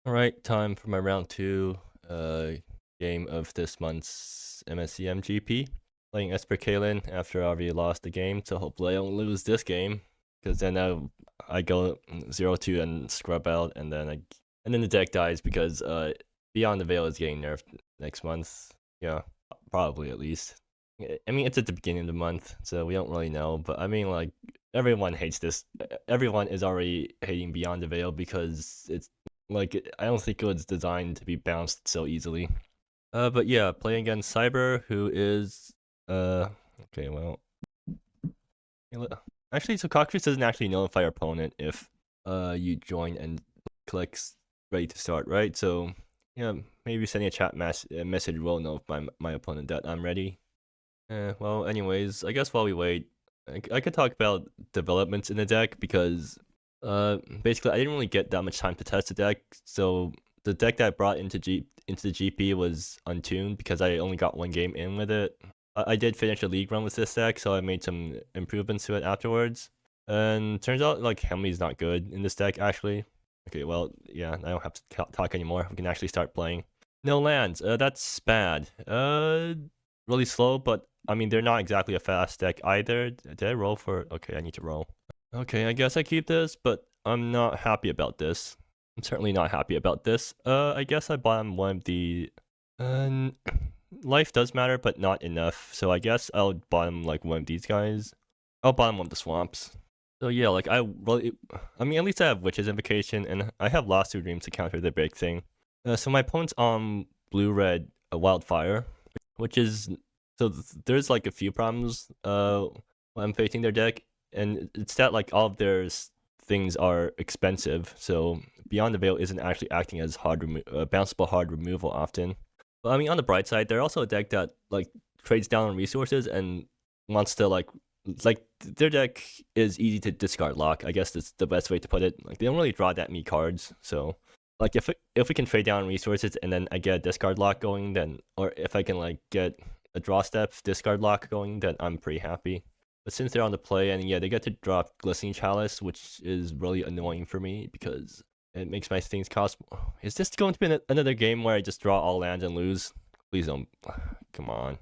Alright, time for my round 2 game of this month's MSEM GP. Playing Esper Caylin after I already lost the game, so hopefully I don't lose this game. Because then I go 0-2 and scrub out, and then the deck dies because Beyond the Veil is getting nerfed next month. Yeah, probably at least. I mean, it's at the beginning of the month, so we don't really know. But I mean, like, everyone hates this. Everyone is already hating Beyond the Veil because it's like, I don't think it was designed to be bounced so easily. But yeah, playing against Cyber, who is, okay, well, actually, so Cockroach doesn't actually notify your opponent if, you join and clicks ready to start, right? So, yeah, maybe sending a chat message will notify my opponent that I'm ready. Well, anyways, I guess while we wait, I could talk about developments in the deck because basically I didn't really get that much time to test the deck. So the deck that I brought into the GP was untuned because I only got one game in with it. I did finish a league run with this deck, so I made some improvements to it afterwards. And turns out like Hemi's not good in this deck actually. Okay, well, yeah, I don't have to talk anymore. We can actually start playing. No lands. That's bad. Really slow, but I mean, they're not exactly a fast deck either. Did I roll for... Okay, I need to roll. Okay, I guess I keep this, but I'm not happy about this. I'm certainly not happy about this. I guess I bottom one of the... life does matter, but not enough. So I guess I'll bottom like one of these guys. I'll bottom one of the swamps. So yeah, like I mean, at least I have Witch's Invocation, and I have Lost to Dreams to counter the big thing. So my opponent's on blue-red Wildfire, which is... So there's like a few problems when I'm facing their deck, and it's that like all of their things are expensive, so Beyond the Veil isn't actually acting as bounceable hard removal often. But I mean, on the bright side, they're also a deck that like trades down on resources and wants to like their deck is easy to discard lock. I guess that's the best way to put it. Like they don't really draw that many cards, so like if we can trade down resources and then I get a discard lock going, then or if I can like get a draw step discard lock going, then I'm pretty happy. But since they're on the play, and yeah, they get to drop Glistening Chalice, which is really annoying for me because it makes my things cost. Is this going to be another game where I just draw all lands and lose? Please don't. Come on.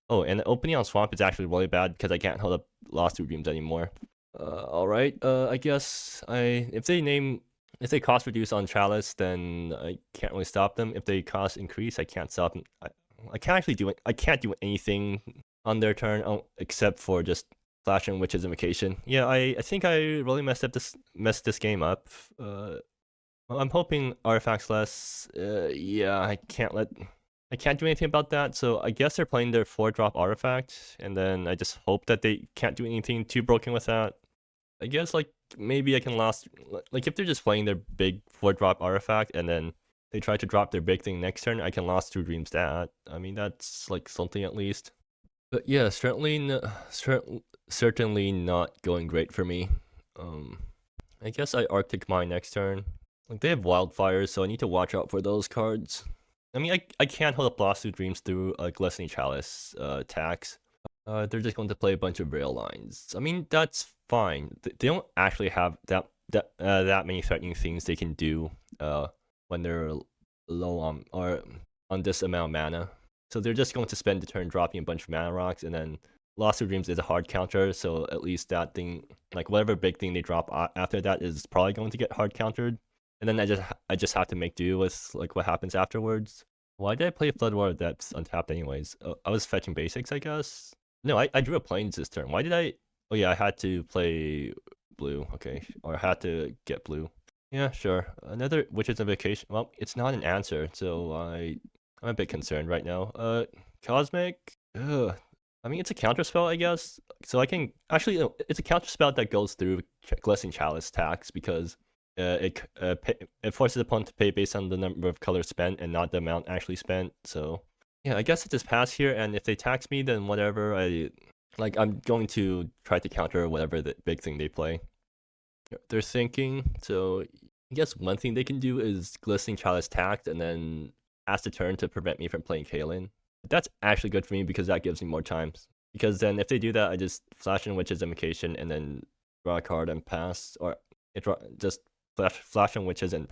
Oh, and the opening on Swamp is actually really bad because I can't hold up Lost to Dreams anymore. Alright, I guess if they cost reduce on Chalice, then I can't really stop them. If they cost increase, I can't stop them. I can't actually do it. I can't do anything on their turn except for just Flash and Witch's Invocation. Yeah, I think I really messed this game up. Well, I'm hoping Artifacts less. Yeah, I can't do anything about that. So I guess they're playing their 4-drop Artifact, and then I just hope that they can't do anything too broken with that. I guess like maybe I can last, like if they're just playing their big 4-drop Artifact and then they try to drop their big thing next turn, I can Lost Two Dreams that. I mean, that's like something at least. But yeah, certainly not going great for me. I guess I Arctic Mine next turn. Like they have Wildfire, so I need to watch out for those cards. I mean, I can't hold up Lost Two Dreams through a Glistening Chalice attacks. They're just going to play a bunch of rail lines. I mean, that's fine. They don't actually have that many threatening things they can do when they're low on or on this amount of mana. So they're just going to spend the turn dropping a bunch of mana rocks, and then Lost of Dreams is a hard counter, so at least that thing, like whatever big thing they drop after that is probably going to get hard countered. And then I just have to make do with like what happens afterwards. Why did I play Flood Water Depths untapped anyways? I was fetching basics, I guess. No, I drew a Plains this turn. Why did I? Oh yeah, I had to play blue. Okay, or I had to get blue. Yeah, sure. Another Witch's Invocation. Well, it's not an answer, so I'm a bit concerned right now. Cosmic. Ugh. I mean, it's a counterspell, I guess. So I can actually, it's a counterspell that goes through Glistening Chalice tax because it forces the opponent to pay based on the number of colors spent and not the amount actually spent. So yeah, I guess it just pass here, and if they tax me, then whatever. I'm going to try to counter whatever the big thing they play. They're thinking, so I guess one thing they can do is Glistening Chalice tact and then pass the turn to prevent me from playing Caylin. That's actually good for me because that gives me more time. Because then if they do that, I just Flash in Witch's Invocation and then draw a card and pass, or just flash on witches and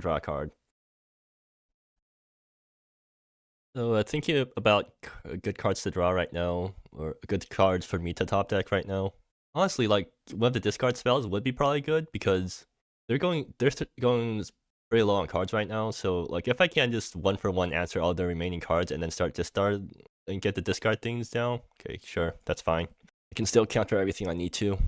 draw a card. So thinking about good cards to draw right now, or good cards for me to top deck right now. Honestly, like one of the discard spells would be probably good because they're going pretty low on cards right now. So like if I can just 1-for-1 answer all the remaining cards and then start discard and get the discard things down, okay, sure, that's fine. I can still counter everything I need to.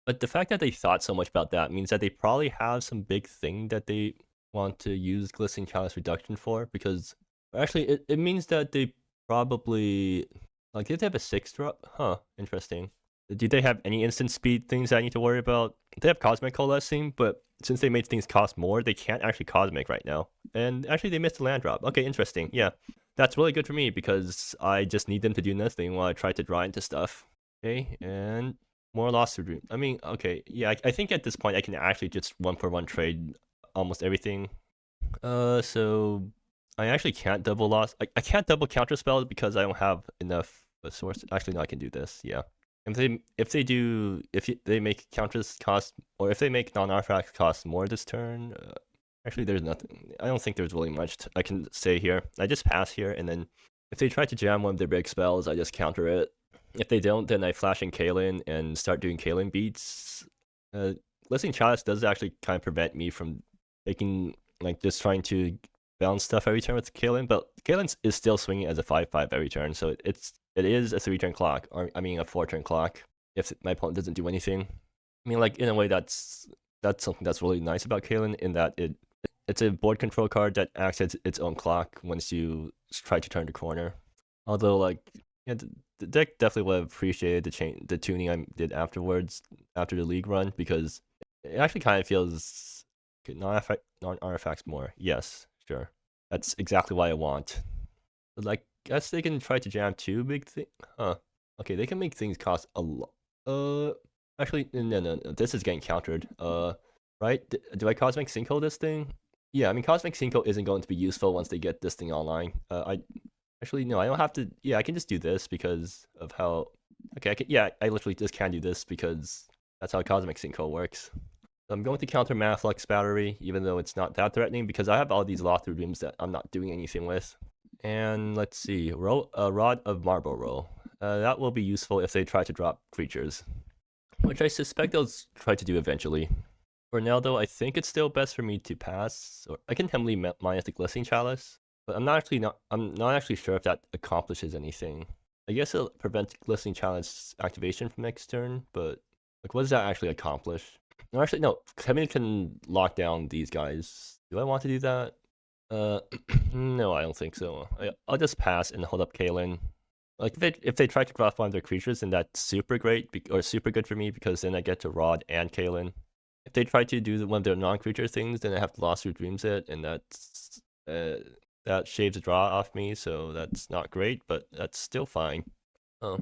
But the fact that they thought so much about that means that they probably have some big thing that they want to use Glistening Chalice Reduction for, because actually it means that they probably, like, did they have a 6-drop? Huh, interesting. Do they have any instant speed things that I need to worry about? They have Cosmic Coalescing, but since they made things cost more, they can't actually Cosmic right now. And actually they missed a land drop. Okay, interesting, yeah. That's really good for me because I just need them to do nothing while I try to draw into stuff. Okay, and more Lost to Dream. I mean, okay, yeah, I think at this point I can actually just 1-for-1 trade almost everything. So I actually can't double loss. I can't double counter spells because I don't have enough source. Actually, no, I can do this. Yeah. If they make counters cost, or if they make non-artifacts cost more this turn, actually there's nothing. I don't think there's really much I can say here. I just pass here, and then if they try to jam one of their big spells, I just counter it. If they don't, then I flash in Caylin and start doing Caylin beats. Glistening Chalice does actually kind of prevent me from taking, like, just trying to balance stuff every turn with Caylin, but Caylin is still swinging as a 5/5 every turn, so it is a 3-turn clock, or I mean a 4-turn clock if my opponent doesn't do anything. I mean, like, in a way that's something that's really nice about Caylin, in that it's a board control card that acts as its own clock once you try to turn the corner. Although, like, yeah, the deck definitely would have appreciated the tuning I did afterwards, after the league run, because it actually kind of feels non-artifacts more. Yes, sure. That's exactly what I want. But, like, guess they can try to jam 2 big things. Huh. Okay, they can make things cost a lot. Actually, no. This is getting countered. Right? Do I Cosmic Sinkhole this thing? Yeah, I mean, Cosmic Sinkhole isn't going to be useful once they get this thing online. Actually, no, I don't have to. Yeah, I can just do this because of how. Okay, I literally just can't do this because that's how Cosmic Sinkhole works. So I'm going to counter Mana Flux Battery, even though it's not that threatening, because I have all these Lost to Dreams that I'm not doing anything with. And let's see, Rod of Marble Roll. That will be useful if they try to drop creatures, which I suspect they'll try to do eventually. For now, though, I think it's still best for me to pass. Or I can heavily minus the Glistening Chalice, but I'm not actually sure if that accomplishes anything. I guess it'll prevent Glistening Chalice activation from next turn, but like, what does that actually accomplish? No, actually, no. Kevin can lock down these guys. Do I want to do that? No, I don't think so. I'll just pass and hold up Caylin. Like, if they try to draft one of their creatures, then that's super great, or super good for me, because then I get to Rod and Caylin. If they try to do one of their non-creature things, then I have to Lost to Dreams it, and that's that shaves a draw off me, so that's not great, but that's still fine. Oh,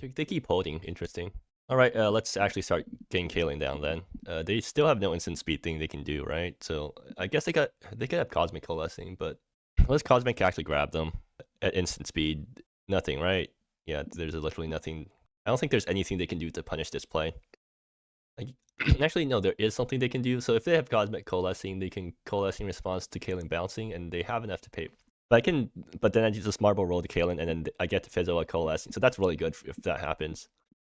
they keep holding. Interesting. All right, let's actually start getting Caylin down then. They still have no instant speed thing they can do, right? So I guess they could have Cosmic Coalescing, but let's Cosmic actually grab them at instant speed. Nothing, right? Yeah, there's literally nothing. I don't think there's anything they can do to punish this play. Like, actually, no, there is something they can do. So if they have Cosmic Coalescing, they can coalesce in response to Caylin bouncing, and they have enough to pay. But then I just Marble Roll to Caylin, and then I get to Fizzle a Coalescing. So that's really good if that happens.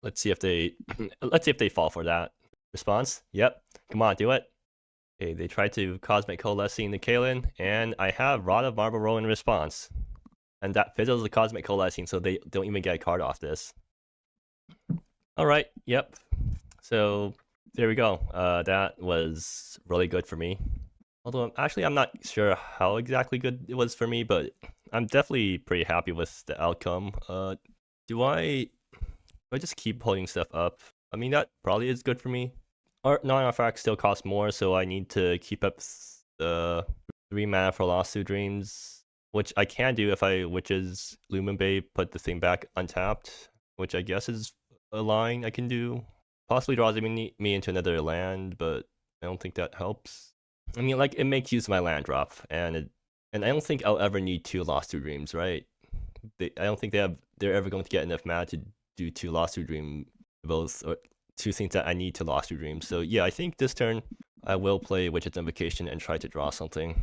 Let's see if they fall for that. Response? Yep. Come on, do it. Okay, they tried to Cosmic Coalescing the Caylin, and I have Rod of Marble Roll in response. And that fizzles the Cosmic Coalescing, so they don't even get a card off this. Alright, yep. So there we go. That was really good for me. Although actually I'm not sure how exactly good it was for me, but I'm definitely pretty happy with the outcome. Do I just keep holding stuff up? I mean, that probably is good for me. Non-artifacts still cost more, so I need to keep up the 3 mana for Lost to Dreams, which I can do if I Witches Lumen Bay, put the thing back untapped, which I guess is a line I can do. Possibly draws me into another land, but I don't think that helps. I mean, like, it makes use of my land drop, and I don't think I'll ever need 2 Lost to Dreams, right? I don't think they're ever going to get enough mana to do 2 Lost to Dream, both, or 2 things that I need to Lost to Dream. So yeah, I think this turn I will play Witch's Invocation and try to draw something.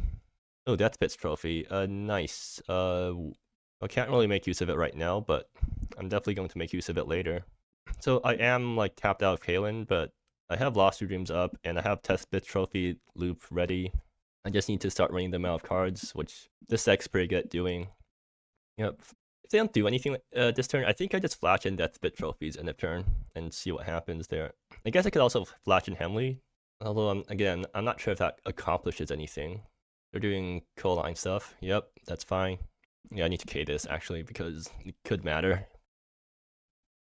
Oh, Death Pit's Trophy. Nice. I can't really make use of it right now, but I'm definitely going to make use of it later. So I am like tapped out of Caylin, but I have Lost Two Dreams up, and I have Test Pit's Trophy loop ready. I just need to start running them out of cards, which this deck's pretty good at doing. Yep. If they don't do anything this turn, I think I just flash in Death Pit Trophies end of turn and see what happens there. I guess I could also flash in Hemley, although again, I'm not sure if that accomplishes anything. They're doing Caylin stuff. Yep, that's fine. Yeah, I need to K this actually because it could matter.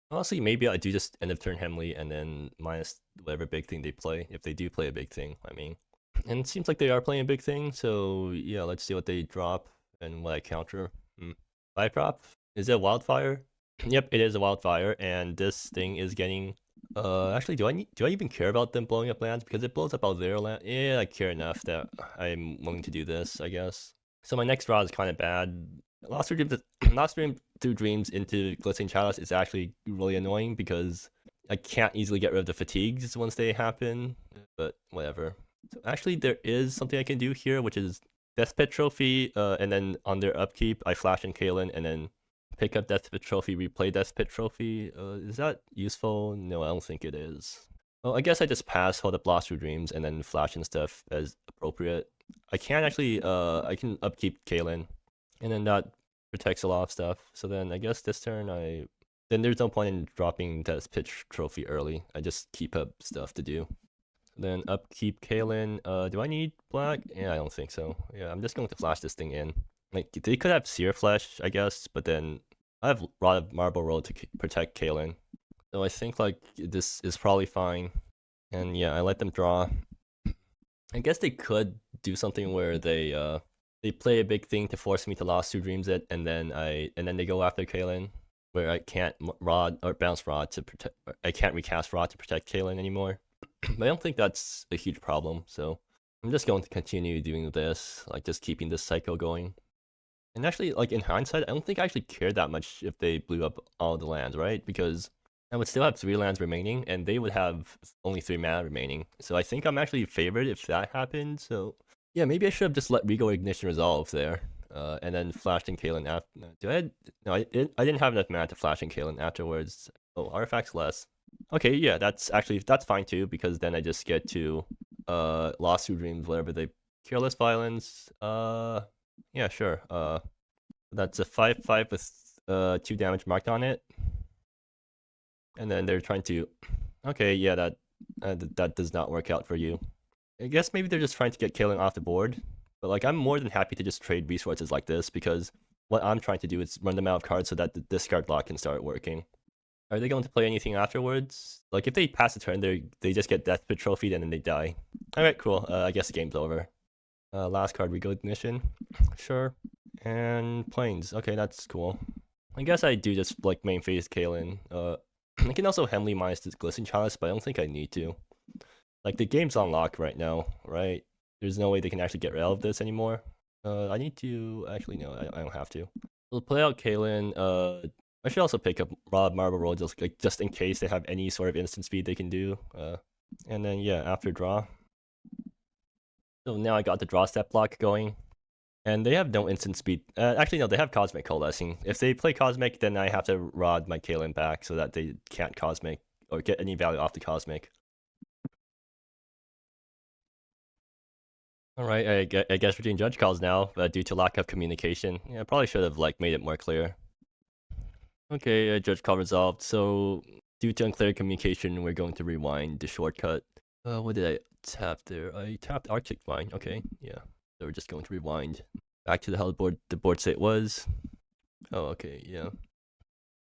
Honestly, maybe I do just end of turn Hemley and then minus whatever big thing they play, if they do play a big thing, I mean. And it seems like they are playing a big thing, so yeah, let's see what they drop and what I counter. 5-drop? Is it Wildfire? Yep, it is a Wildfire, and this thing is getting... actually, do I even care about them blowing up lands? Because it blows up all their land. Yeah, I care enough that I'm willing to do this, I guess. So my next draw is kind of bad. Lost Two Dreams into Glistening Chalice is actually really annoying because I can't easily get rid of the fatigues once they happen, but whatever. So actually, there is something I can do here, which is Death Pit Trophy, and then on their upkeep, I flash in Caylin, and then pick up Death Pit Trophy, replay Death Pit Trophy. Is that useful? No, I don't think it is. Well, I guess I just pass, hold up Lost Two Dreams, and then flash and stuff as appropriate. I can actually, I can upkeep Caylin, and then that protects a lot of stuff. So then I guess this turn then there's no point in dropping Death Pit Trophy early. I just keep up stuff to do. Then upkeep Caylin. Do I need black? Yeah, I don't think so. Yeah, I'm just going to flash this thing in. Like, they could have Seer Flesh, I guess, but then I have Rod of Marble Road to protect Caylin. So I think, like, this is probably fine. And yeah, I let them draw. I guess they could do something where they play a big thing to force me to Lost Two Dreams it, and then they go after Caylin, where I can't Rod or bounce Rod to protect. I can't recast Rod to protect Caylin anymore. But I don't think that's a huge problem, so I'm just going to continue doing this, like just keeping this cycle going. And actually, like in hindsight, I don't think I actually cared that much if they blew up all the lands, right? Because I would still have 3 lands remaining, and they would have only 3 mana remaining. So I think I'm actually favored if that happened. So yeah, maybe I should have just let Regal Ignition resolve there, and then flashed in Caylin after. No, I didn't have enough mana to flash in Caylin afterwards. Oh, artifacts less. Okay, yeah, that's fine too, because then I just get to Lost Two Dreams, whatever they Careless Violence. Yeah, sure. That's a 5/5 with 2 damage marked on it. And then they're trying to okay, yeah, that does not work out for you. I guess maybe they're just trying to get Caylin off the board. But like I'm more than happy to just trade resources like this, because what I'm trying to do is run them out of cards so that the discard lock can start working. Are they going to play anything afterwards? Like, if they pass the turn, they just get Death Pit Trophy and then they die. Alright, cool. I guess the game's over. Last card, Regal Ignition. Sure. And Plains. Okay, that's cool. I guess I do just, like, main phase Caylin. I can also Hemley minus this Glistening Chalice, but I don't think I need to. Like, the game's on lock right now, right? There's no way they can actually get rid of this anymore. I need to... Actually, no, I don't have to. We'll play out Caylin. I should also pick up Rod Marble Road just in case they have any sort of instant speed they can do. And then yeah, after draw. So now I got the draw step block going. And they have no instant speed. Actually no, they have Cosmic Coalescing. If they play Cosmic, then I have to Rod my Caylin back so that they can't Cosmic or get any value off the Cosmic. Alright, I guess we're doing judge calls now, due to lack of communication. Yeah, I probably should have like made it more clear. Okay, judge call resolved. So, due to unclear communication, we're going to rewind the shortcut. What did I tap there? I tapped Arctic Vine. Okay, yeah. So we're just going to rewind back to how the board state was. Oh, okay, yeah.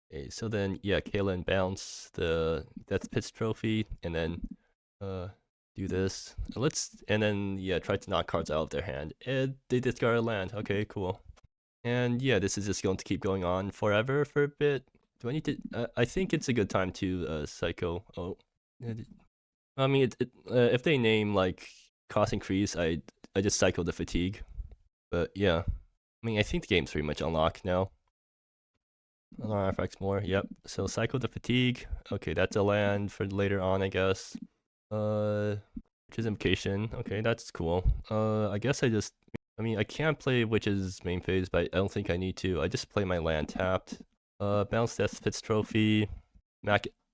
Okay, so then, yeah, Caylin bounce the Death Pit's Trophy, and then do this. And then, yeah, try to knock cards out of their hand. And they discard a land. Okay, cool. And yeah, this is just going to keep going on forever for a bit. Do I need to... I think it's a good time to Psycho. Oh. I mean, if they name, like, cost increase, I just cycle the fatigue. But yeah. I mean, I think the game's pretty much unlocked now. Artifacts more, yep. So cycle the fatigue. Okay, that's a land for later on, I guess. Witch's Invocation. Okay, that's cool. I guess I mean, I can't play Witch's main phase, but I don't think I need to. I just play my land tapped. Bounce Death Pit's Trophy,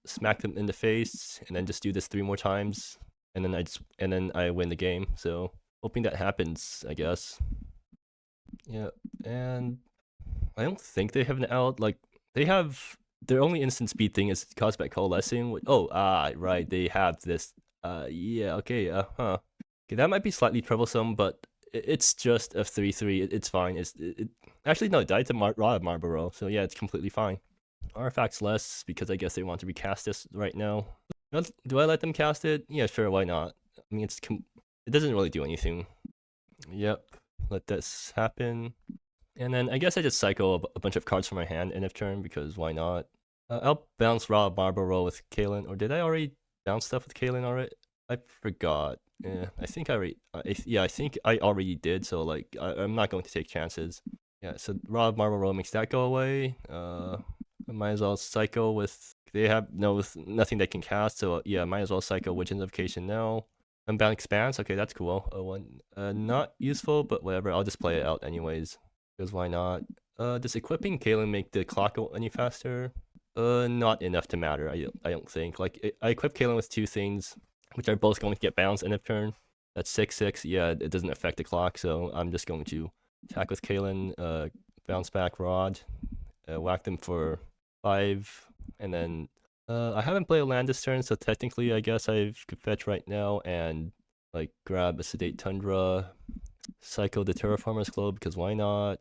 smack them in the face, and then just do this 3 more times, and then I win the game. So hoping that happens, I guess. Yeah, and I don't think they have an out. Like they have their only instant speed thing is caused by coalescing. Right, they have this. Yeah, okay, huh. Okay, that might be slightly troublesome, but it's just a 3/3. It's fine. Actually no, it died to Rod of Marlborough, so yeah, it's completely fine. Artifacts less because I guess they want to recast this right now. Do I let them cast it? Yeah, sure, why not? I mean, it doesn't really do anything. Yep, let this happen. And then I guess I just cycle a bunch of cards from my hand end of turn because why not? I'll bounce Raw Marlborough with Caylin, or did I already bounce stuff with Caylin already? I forgot. I think I already. I think I already did. So like, I'm not going to take chances. Yeah. So Raw Marlborough makes that go away. I might as well cycle with. They have nothing they can cast. So yeah, might as well cycle Witch Invocation now. Unbound Expanse. Okay, that's cool. Not useful, but whatever. I'll just play it out anyways. Because why not? Does equipping Caylin make the clock go any faster? Not enough to matter. I don't think. Like I equip Caylin with 2 things, which are both going to get bounced end of turn. That's 6/6. Yeah, it doesn't affect the clock, so I'm just going to attack with Caylin. Bounce back Rod, whack them for 5, and then I haven't played a land this turn, so technically I guess I could fetch right now and like grab a Sedate Tundra, cycle the Terraformer's Globe because why not?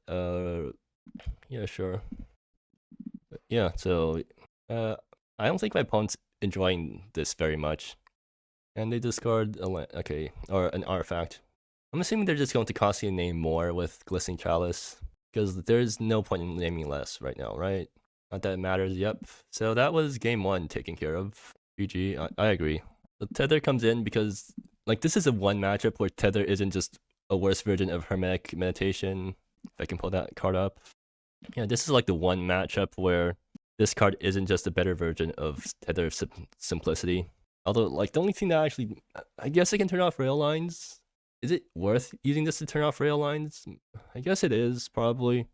Yeah, sure. But yeah, so I don't think my opponent's enjoying this very much, and they discard or an artifact. I'm assuming they're just going to constantly name more with Glistening Chalice because there's no point in naming less right now, right? Not that it matters. Yep. So that was game 1 taken care of. GG. I agree. The Tether comes in because like this is a 1 matchup where Tether isn't just a worse version of Hermetic Meditation. If I can pull that card up. Yeah, this is like the 1 matchup where this card isn't just a better version of Tether Simplicity. Although, like, the only thing that actually, I guess I can turn off rail lines. Is it worth using this to turn off rail lines? I guess it is, probably.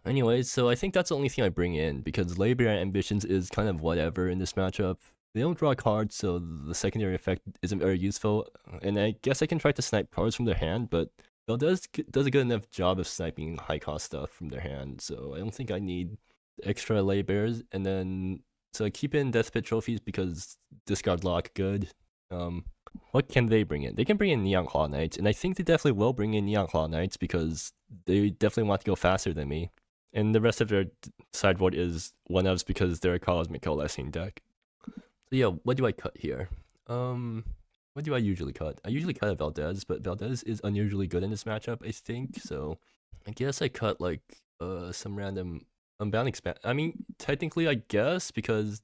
Anyways, so I think that's the only thing I bring in, because Labor and Ambitions is kind of whatever in this matchup. They don't draw cards, so the secondary effect isn't very useful, and I guess I can try to snipe cards from their hand, but Bell does a good enough job of sniping high cost stuff from their hand, so I don't think I need extra Laborers, and then so I keep in Death Pit trophies because discard lock good. What can they bring in? They can bring in Neon Claw Knights, and I think they definitely will bring in Neon Claw Knights because they definitely want to go faster than me. And the rest of their sideboard is 1-ofs because they're a Cosmic Coalescing deck. So yeah, what do I cut here? What do I usually cut? I usually cut a Valdez, but Valdez is unusually good in this matchup, I think. So I guess I cut like some random Unbound Expand. I mean, technically, I guess because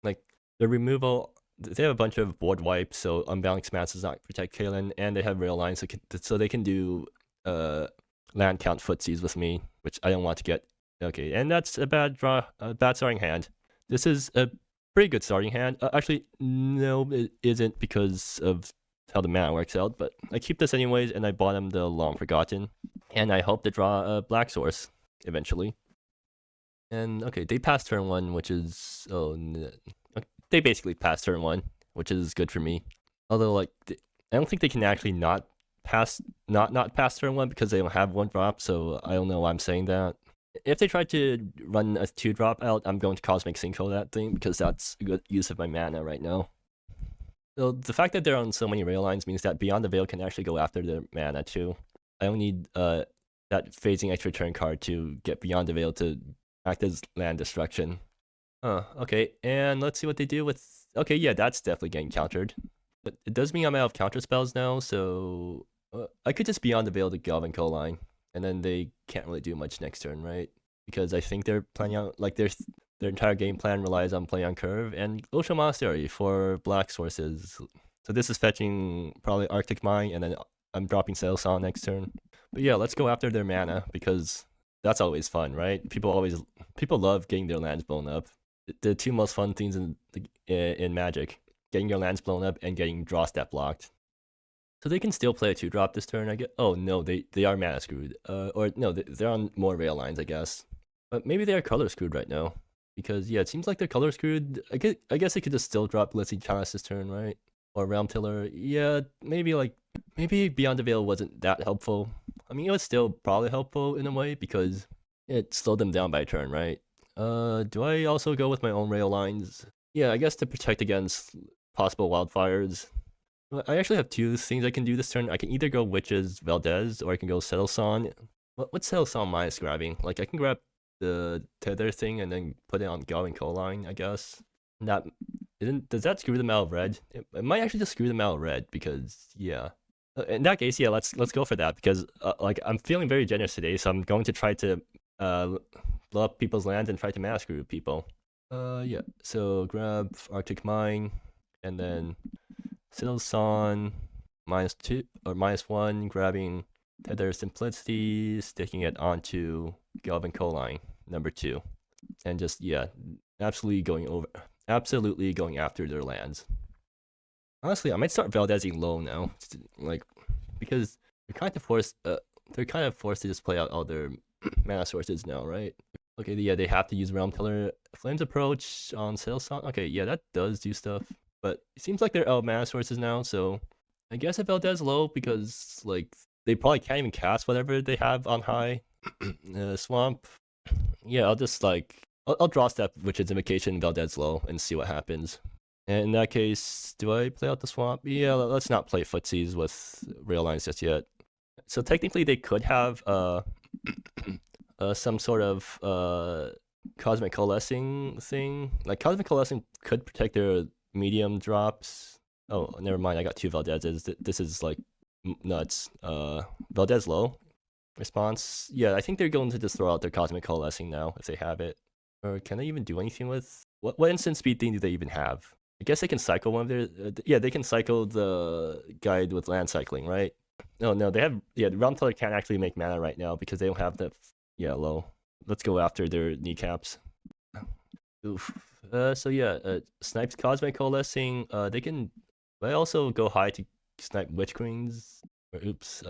like the removal, they have a bunch of board wipes, so Unbound Expanse does not protect Caylin, and they have rail lines, so they can do land count footsies with me, which I don't want to get. Okay, and that's a bad draw, a bad starting hand. This is a pretty good starting hand. Actually, no, it isn't because of how the mana works out, but I keep this anyways, and I bottom the Long Forgotten, and I hope to draw a Black Source eventually. And okay, they passed turn 1, which is they basically passed turn 1, which is good for me. Although like I don't think they can actually not pass turn 1 because they don't have 1 drop. So I don't know why I'm saying that. If they try to run a 2 drop out, I'm going to Cosmic Sinkhole that thing because that's a good use of my mana right now. So the fact that they're on so many rail lines means that Beyond the Veil can actually go after their mana too. I don't need that phasing extra turn card to get Beyond the Veil to act as land destruction. Okay, and let's see what they do with. Okay, yeah, that's definitely getting countered. But it does mean I'm out of counter spells now, so I could just Beyond the Veil to Galvin Coline, and then they can't really do much next turn, right? Because I think they're planning out like their entire game plan relies on playing on curve and Ocean Monastery for black sources. So this is fetching probably Arctic Mine, and then I'm dropping Sail Song next turn. But yeah, let's go after their mana because that's always fun, right? People love getting their lands blown up. The 2 most fun things in Magic: getting your lands blown up and getting draw step blocked. So they can still play a 2-drop this turn, I guess. Oh no, they are mana screwed. Or no, they're on more rail lines, I guess. But maybe they are color screwed right now. Because yeah, it seems like they're color screwed. I guess they could just still drop Blissey Chalice this turn, right? Or Realm Tiller. Yeah, maybe Beyond the Veil wasn't that helpful. I mean, it was still probably helpful in a way because it slowed them down by a turn, right? Do I also go with my own rail lines? Yeah, I guess to protect against possible wildfires. I actually have two things I can do this turn. I can either go Witches Valdez or I can go Settle Son. What's Settle Son minus grabbing? Like I can grab the tether thing and then put it on Galvin Coline, I guess. That does that screw them out of red? It might actually just screw them out of red because yeah. In that case, yeah, let's go for that because like I'm feeling very generous today, so I'm going to try to blow up people's lands and try to mana screw people. Yeah. So grab Arctic Mine and then Settle Son -2 or -1, grabbing Tether Simplicity, sticking it onto Galvin Coline, number 2. And just, yeah, absolutely going after their lands. Honestly, I might start Valdezing low now, like, because they're kind of forced to just play out all their mana sources now, right? Okay, yeah, they have to use Realm Tiller. Flames Approach on Settle Son. Okay, yeah, that does do stuff. But it seems like they're out of mana sources now, so I guess I Valdez low because like they probably can't even cast whatever they have on high. Swamp. Yeah, I'll just I'll draw step Witch's Invocation Valdez low and see what happens. And in that case, do I play out the swamp? Yeah, let's not play footsies with rail lines just yet. So technically they could have some sort of Cosmic Coalescing thing. Like Cosmic Coalescing could protect their medium drops. Oh, never mind. I got 2 Valdezes. This is like nuts. Valdez low response. Yeah, I think they're going to just throw out their Cosmic Coalescing now if they have it. Or can they even do anything with what instant speed thing do they even have? I guess they can cycle one of their. Yeah, they can cycle the guide with land cycling, right? No, they have. Yeah, the Realm Tiller can't actually make mana right now because they don't have the. Yeah, low. Let's go after their kneecaps. Oof. So yeah, snipes Cosmic Coalescing. They can. I also go high to snipe Witch Queens. Or oops,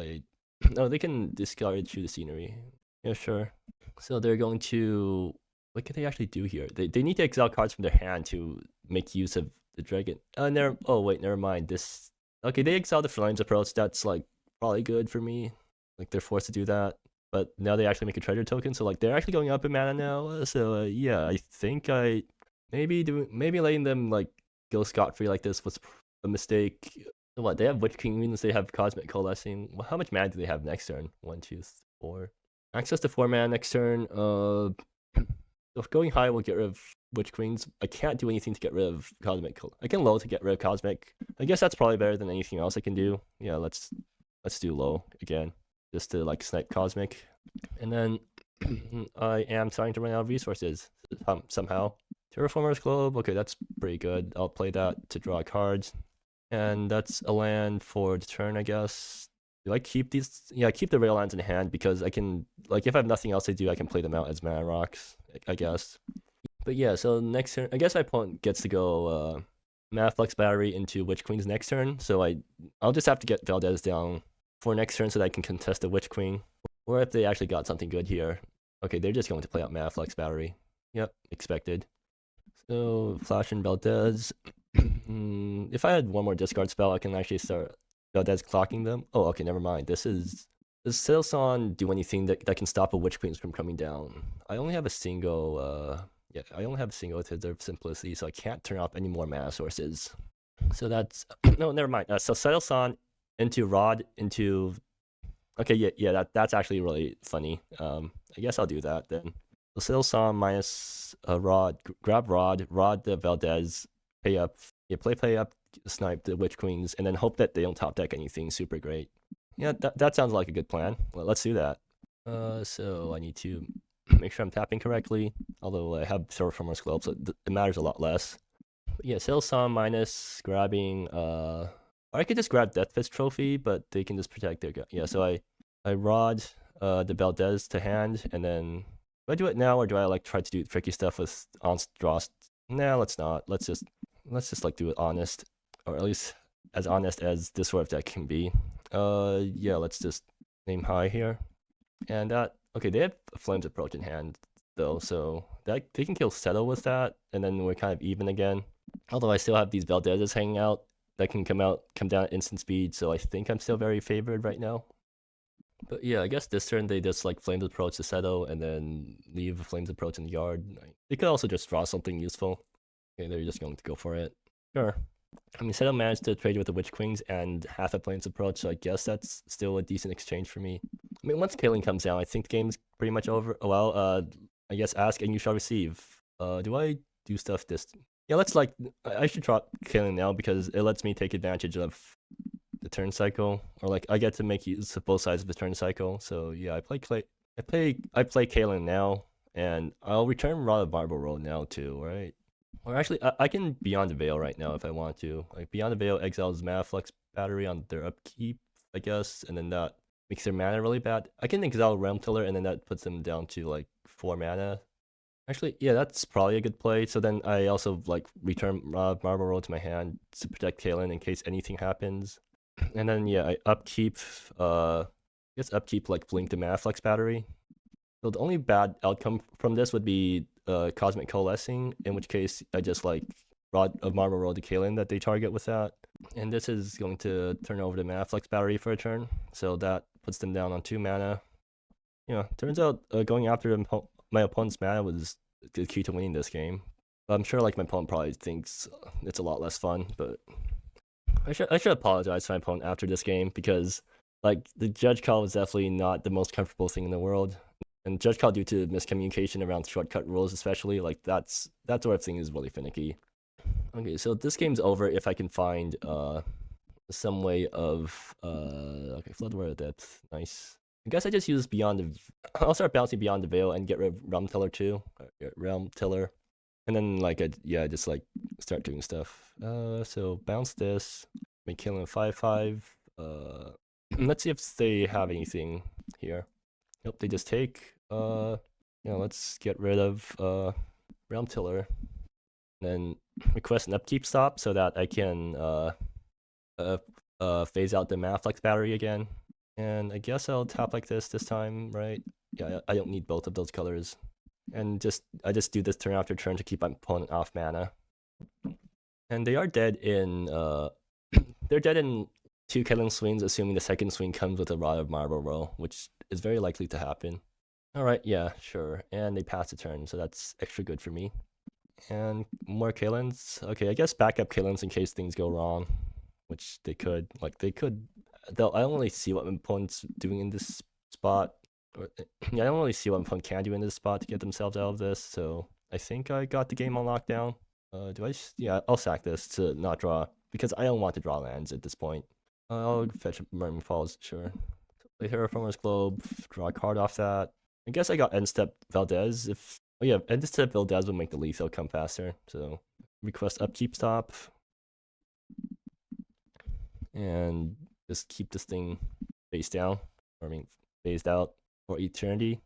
no, they can discard through the scenery. Yeah, sure. So they're going to. What can they actually do here? They need to exile cards from their hand to make use of the dragon. Oh wait, never mind. This. Okay, they exile the Flames Approach. That's like probably good for me. Like they're forced to do that. But now they actually make a treasure token, so like they're actually going up in mana now. So yeah, I think maybe letting them like go scot-free like this was a mistake. So what, they have Witch Queens, they have Cosmic Coalescing. Well, how much mana do they have next turn? 1, 2, 4. Access to 4 mana next turn. If going high will get rid of Witch Queens. I can't do anything to get rid of Cosmic. I can low to get rid of Cosmic. I guess that's probably better than anything else I can do. Yeah, let's do low again. Just to like snipe Cosmic. And then I am starting to run out of resources somehow. Terraformer's Globe, okay, that's pretty good. I'll play that to draw cards. And that's a land for the turn, I guess. Do I keep these? Yeah, I keep the rail lands in hand because I can, like, if I have nothing else to do, I can play them out as mana rocks, I guess. But yeah, so next turn, I guess my opponent gets to go Mana Flux Battery into Witch Queen's next turn. So I'll just have to get Valdez down for next turn so that I can contest the Witch Queen. Or if they actually got something good here. Okay, they're just going to play out Mana Flux Battery. Yep, expected. So, Flash and Valdez. If I had one more discard spell, I can actually start Valdez clocking them. Oh, okay, never mind. Does Settle Son do anything that can stop a Witch Queen from coming down? I only have a single, I only have a single Tether Simplicity, so I can't turn off any more mana sources. So that's, no, never mind. So Settle Son into Rod, into, okay, yeah, that's actually really funny. I guess I'll do that then. So Settle Son minus Rod, grab Rod the Valdez, pay up, play up, snipe the Witch Queens, and then hope that they don't top deck anything super great. Yeah, that sounds like a good plan. Well, let's do that. So I need to make sure I'm tapping correctly, although I have Terraformer's Globe, so it matters a lot less. But yeah, Settle Son minus grabbing, or I could just grab Death Fist Trophy, but they can just protect their, yeah, so I Rod the Valdez to hand, and then do I do it now, or do I like try to do tricky stuff with on draw? Nah, let's not. Let's just like do it honest, or at least as honest as this sort of deck can be. Yeah, let's just name high here. And that, okay, they have Flames Approach in hand, though, so that they can kill Settle with that, and then we're kind of even again. Although I still have these Valdezes hanging out that can come down at instant speed, so I think I'm still very favored right now. But yeah, I guess this turn they just like Flames Approach to Settle, and then leave Flames Approach in the yard. They could also just draw something useful. Okay, they're just going to go for it. Sure. I mean, Settle managed to trade with the Witch Queens and half a Flames Approach, so I guess that's still a decent exchange for me. I mean, once Caylin comes down, I think the game's pretty much over. Well, I guess ask and you shall receive. Do I do stuff this? Yeah, let's like, I should drop Caylin now because it lets me take advantage of the turn cycle, or like I get to make use of both sides of the turn cycle. So yeah, I play Caylin now, and I'll return Rod of Marble Roll now too, right? Or actually, I can Beyond the Veil right now if I want to. Like Beyond the Veil exiles Mana Flux Battery on their upkeep, I guess, and then that makes their mana really bad. I can exile Realm Tiller, and then that puts them down to like 4 mana. Actually, yeah, that's probably a good play. So then I also like return Marble Roll to my hand to protect Caylin in case anything happens. And then yeah, I upkeep like Blink the Mana Flux Battery. So the only bad outcome from this would be Cosmic Coalescing, in which case I just like Rod of Marble Roll to Caylin that they target with that. And this is going to turn over the Mana Flux Battery for a turn, so that puts them down on 2 mana. Yeah, turns out going after my opponent's mana was the key to winning this game. I'm sure like my opponent probably thinks it's a lot less fun, but I should apologize to my opponent after this game because like the judge call was definitely not the most comfortable thing in the world. And judge call due to miscommunication around shortcut rules, especially, like that sort of thing is really finicky. Okay, so this game's over if I can find some way of okay, Floodwater Depth, nice. I guess I just use I'll start bouncing Beyond the Veil and get rid of Realm Tiller too. Realm Tiller. And then like yeah, just like start doing stuff. So bounce this, make Caylin 5/5. Let's see if they have anything here. Nope, they just take. Let's get rid of Realm Tiller. And then request an upkeep stop so that I can phase out the Mana Flux Battery again. And I guess I'll tap like this time, right? Yeah, I don't need both of those colors. And I just do this turn after turn to keep my opponent off mana. And they are dead in they're dead in 2 Caylin swings, assuming the second swing comes with a Rod of Marble Roll, which is very likely to happen. Alright, yeah, sure. And they pass the turn, so that's extra good for me. And more Caylins. Okay, I guess backup Caylins in case things go wrong, which they could. Like they could. Though I don't really see what my opponent's doing in this spot. Yeah, I don't really see what my opponent can do in this spot to get themselves out of this. So I think I got the game on lockdown. Yeah, I'll sack this to not draw because I don't want to draw lands at this point. I'll fetch Murmuring Falls, sure. Play Terraformer's Globe, draw a card off that. I guess I got End Step Valdez if. Oh yeah, End Step Valdez will make the lethal come faster. So request upkeep stop. And just keep this thing face down. Phased out for eternity.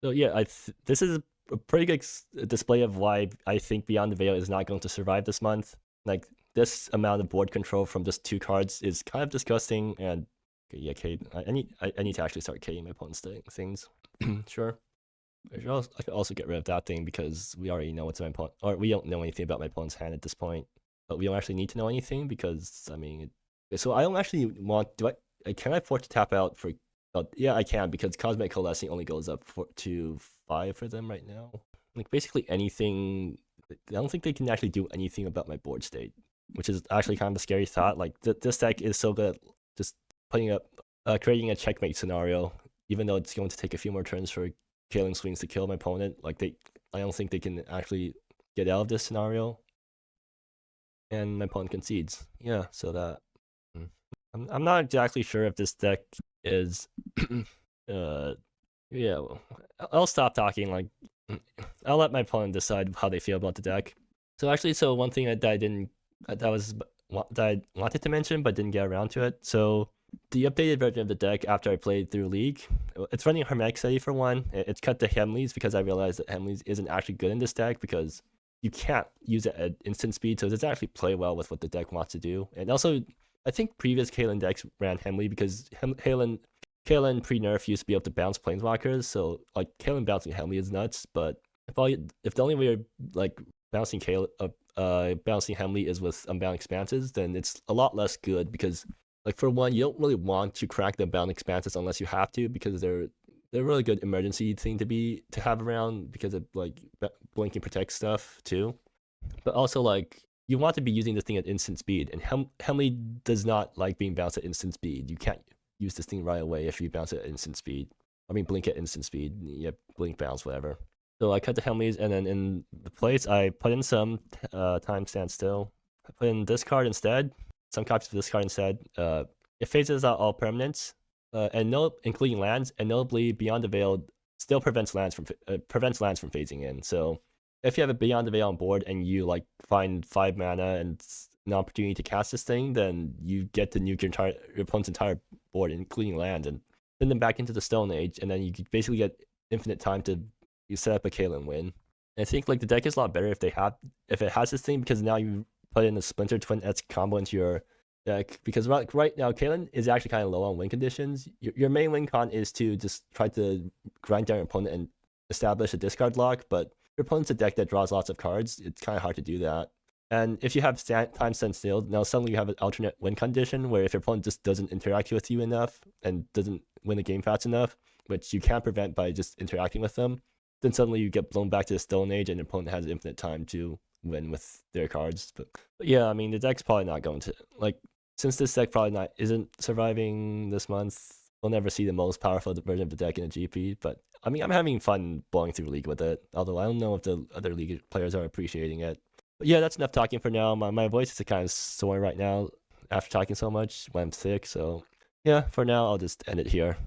So yeah, this is a pretty good display of why I think Beyond the Veil is not going to survive this month. Like this amount of board control from just 2 cards is kind of disgusting. And okay, yeah, I need to actually start K'ing my opponent's things. Sure. I could also get rid of that thing because we already know what's my opponent, or we don't know anything about my opponent's hand at this point. But we don't actually need to know anything because I mean, so I don't actually want. Can I afford to tap out for? Yeah, I can because Cosmic Coalescing only goes up to 5 for them right now. Like basically anything. I don't think they can actually do anything about my board state, which is actually kind of a scary thought. Like this deck is so good at just putting up, creating a checkmate scenario, even though it's going to take a few more turns for Caylin swings to kill my opponent. Like I don't think they can actually get out of this scenario. And my opponent concedes. Yeah, so that I'm not exactly sure if this deck is yeah, well, I'll stop talking. Like I'll let my opponent decide how they feel about the deck. So actually, one thing that I wanted to mention but didn't get around to it. So the updated version of the deck after I played through League, it's running Hermetic Study for one. It's cut to Hemleys because I realized that Hemleys isn't actually good in this deck because you can't use it at instant speed, so it doesn't actually play well with what the deck wants to do. And also, I think previous Caylin decks ran Hemley because Caylin pre-nerf used to be able to bounce planeswalkers, so like Caylin bouncing Hemley is nuts. But if the only way you're like bouncing bouncing Hemley is with Unbound Expanses, then it's a lot less good because, like, for one, you don't really want to crack the Unbound Expanses unless you have to, because they're a really good emergency thing to have around because of like blinking protect stuff too. But also, like, you want to be using this thing at instant speed, and Hemley does not like being bounced at instant speed. You can't use this thing right away if you bounce it at instant speed. I mean, blink at instant speed. Yeah, blink, bounce, whatever. So I cut the Hemleys, and then in the place I put in some time standstill. I put in this card instead. Some copies of this card instead. It phases out all permanents, and including lands, and notably Beyond the Veil still prevents lands from phasing in. So if you have a Beyond the Veil on board and you like find 5 mana and an opportunity to cast this thing, then you get to nuke your opponent's entire board, including land, and send them back into the Stone Age, and then you basically get infinite time to set up a Caylin win. And I think like the deck is a lot better if it has this thing, because now you put in a Splinter Twin-esque combo into your deck, because right now Caylin is actually kind of low on win conditions. Your main win con is to just try to grind down your opponent and establish a discard lock, but your opponent's a deck that draws lots of cards. It's kind of hard to do that. And if you have time standstill, now suddenly you have an alternate win condition where if your opponent just doesn't interact with you enough and doesn't win the game fast enough, which you can't prevent by just interacting with them, then suddenly you get blown back to the Stone Age and your opponent has infinite time to win with their cards. But yeah, I mean, the deck's probably not going to, like, since this deck probably isn't surviving this month, we'll never see the most powerful version of the deck in a GP. But I mean, I'm having fun blowing through League with it, although I don't know if the other League players are appreciating it. But yeah, that's enough talking for now. My voice is kind of sore right now after talking so much when I'm sick. So yeah, for now, I'll just end it here.